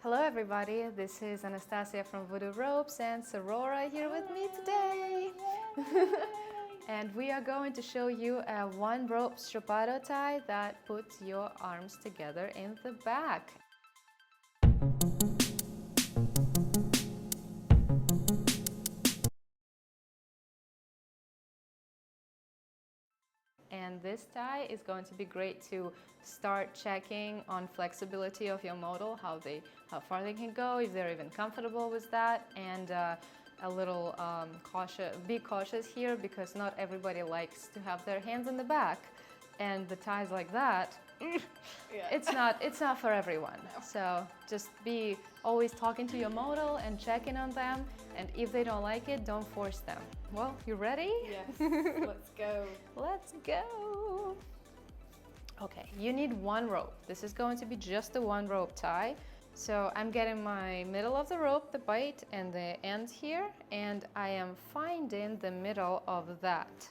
Hello everybody, this is Anastasia from Voudou.ropes and Sorora here with me today. And we are going to show you a one-rope Strappado tie that puts your arms together in the back. And this tie is going to be great to start checking on flexibility of your model, how far they can go, if they're even comfortable with that, and a little be cautious here because not everybody likes to have their hands in the back, and the ties like that, it's not for everyone. No. So just be always talking to your model and checking on them, and if they don't like it, don't force them. Well, you ready? Yes, let's go. Let's go. Okay, you need one rope. This is going to be just a one rope tie. So I'm getting my middle of the rope, the bite, and the end here, and I am finding the middle of that.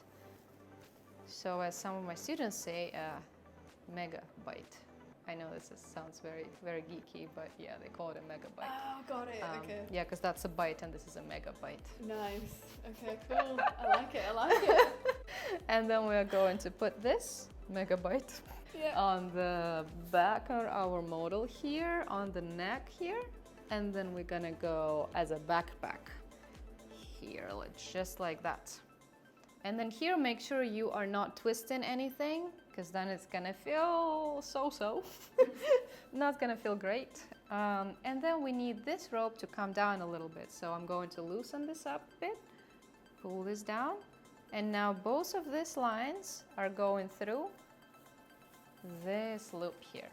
So as some of my students say, mega bite. I know sounds very, very geeky, but yeah, they call it a mega bite. Oh, got it, okay. Yeah, because that's a bite and this is a mega bite. Nice, okay, cool. I like it. And then we're going to put this mega bite on the back of our model here, on the neck here, and then we're gonna go as a backpack here, just like that. And then here, make sure you are not twisting anything, because then it's gonna feel so-so. Not gonna feel great. And then we need this rope to come down a little bit. So I'm going to loosen this up a bit, pull this down. And now both of these lines are going through this loop here.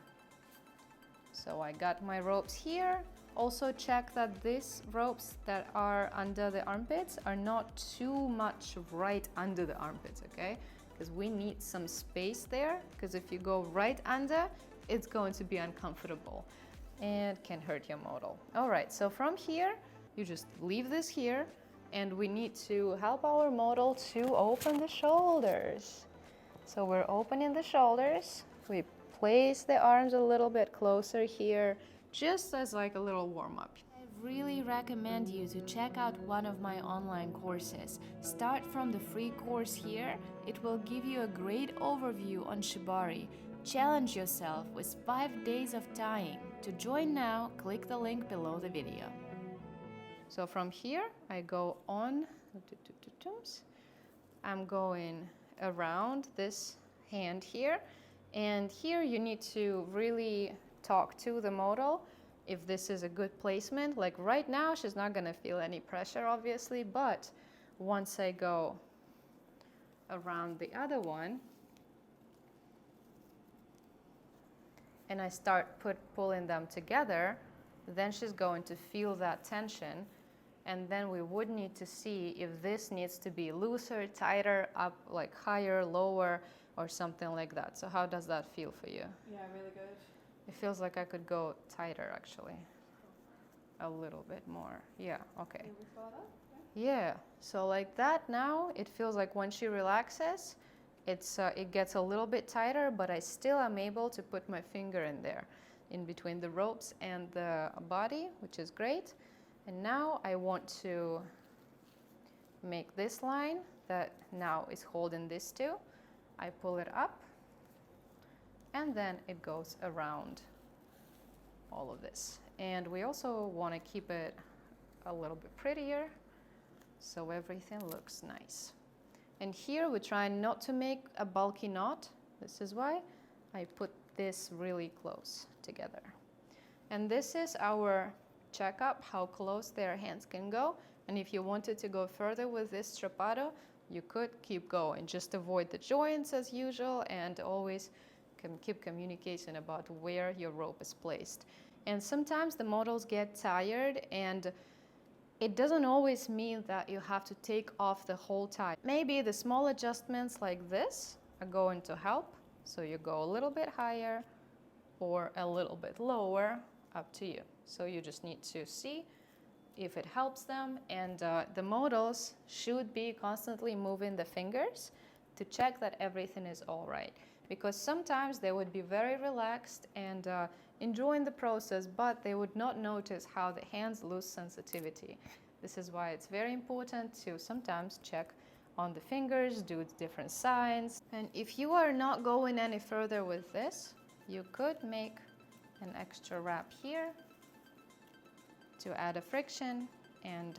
So I got my ropes here. Also check that these ropes that are under the armpits are not too much right under the armpits, okay? Because we need some space there, because if you go right under, it's going to be uncomfortable and can hurt your model. All right, so from here, you just leave this here, and we need to help our model to open the shoulders. So we're opening the shoulders. We place the arms a little bit closer here, just as like a little warm-up. I really recommend you to check out one of my online courses. Start from the free course here. It will give you a great overview on Shibari. Challenge yourself with 5 days of tying. To join now, click the link below the video. So from here, I go on, I'm going around this hand here, and here you need to really talk to the model if this is a good placement. Like right now, she's not gonna feel any pressure, obviously, but once I go around the other one and I start pulling them together, then she's going to feel that tension, and then we would need to see if this needs to be looser, tighter, up, like higher, lower, or something like that. So how does that feel for you? Yeah, really good. It feels like I could go tighter, actually. A little bit more. Yeah, okay. Yeah, so like that now, it feels like when she relaxes, it gets a little bit tighter, but I still am able to put my finger in there, in between the ropes and the body, which is great. And now I want to make this line that now is holding this two. I pull it up, and then it goes around all of this. And we also want to keep it a little bit prettier, so everything looks nice. And here we're trying not to make a bulky knot. This is why I put this really close together. And this is our checkup, how close their hands can go. And if you wanted to go further with this Strappado, you could keep going. Just avoid the joints as usual, and always keep communication about where your rope is placed. And sometimes the models get tired, and it doesn't always mean that you have to take off the whole tie. Maybe the small adjustments like this are going to help. So you go a little bit higher or a little bit lower, up to you. So you just need to see if it helps them, and the models should be constantly moving the fingers to check that everything is all right. because sometimes they would be very relaxed and enjoying the process, but they would not notice how the hands lose sensitivity. This is why it's very important to sometimes check on the fingers, do different signs. And if you are not going any further with this, you could make an extra wrap here to add a friction and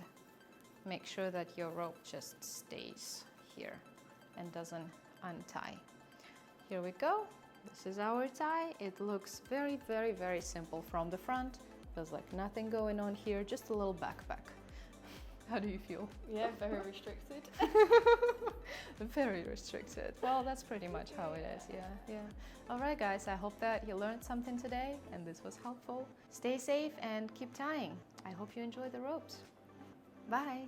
make sure that your rope just stays here and doesn't untie. Here we go. This is our tie. It looks very, very, very simple from the front. There's like nothing going on here, just a little backpack. How do you feel? Yeah, very restricted. Very restricted. Well, that's pretty much how it is. Yeah. All right, guys, I hope that you learned something today and this was helpful. Stay safe and keep tying. I hope you enjoy the ropes. Bye.